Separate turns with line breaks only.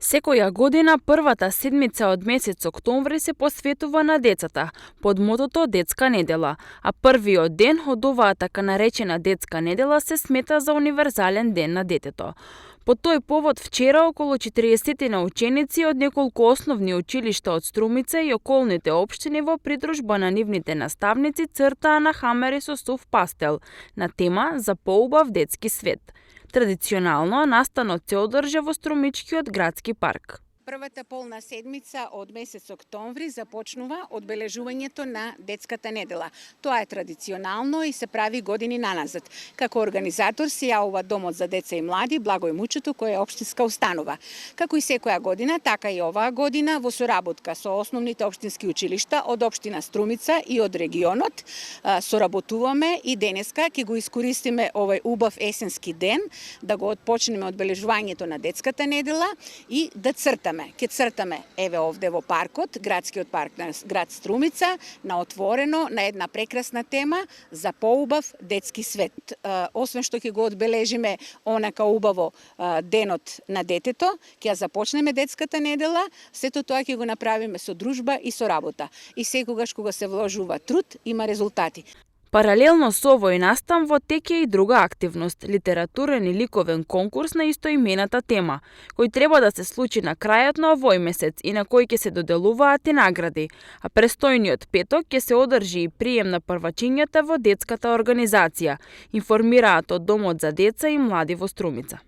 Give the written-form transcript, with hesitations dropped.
Секоја година првата седмица од месец октомври се посветува на децата, под мотото Детска недела, а првиот ден од оваа така наречена Детска недела се смета за универзален ден на детето. По тој повод вчера околу 40 ученици од неколку основни училишта од Струмица и околните општини во придружба на нивните наставници цртаа на хамери со сув пастел на тема за поубав детски свет. Традиционално, настанот се одржа во Струмичкиот градски парк.
Првата полна седмица од месец октомври започнува одбележувањето на Детската недела. Тоа е традиционално и се прави години наназад. Како организатор се јавува Домот за деца и млади Благој Мучето, која е општинска установа. Како и секоја година, така и оваа година во соработка со основните општински училишта од општина Струмица и од регионот соработуваме и денеска ќе го искористиме овој убав есенски ден да го почнеме одбележувањето на Детската недела и да цртаме. Ке цртаме еве овде во паркот, градскиот парк на град Струмица, на отворено, на една прекрасна тема за поубав детски свет. Освен што ќе го одбележиме онака убаво денот на детето, ќе ја започнеме Детската недела, сето тоа ќе го направиме со дружба и со работа. И секогаш кога се вложува труд, има резултати.
Паралелно со овој настан во тек е и друга активност – литературен и ликовен конкурс на истоимената тема, кој треба да се случи на крајот на овој месец и на кој ќе се доделуваат и награди, а престојниот петок ќе се одржи и прием на првачињата во детската организација, информираат од Домот за деца и млади во Струмица.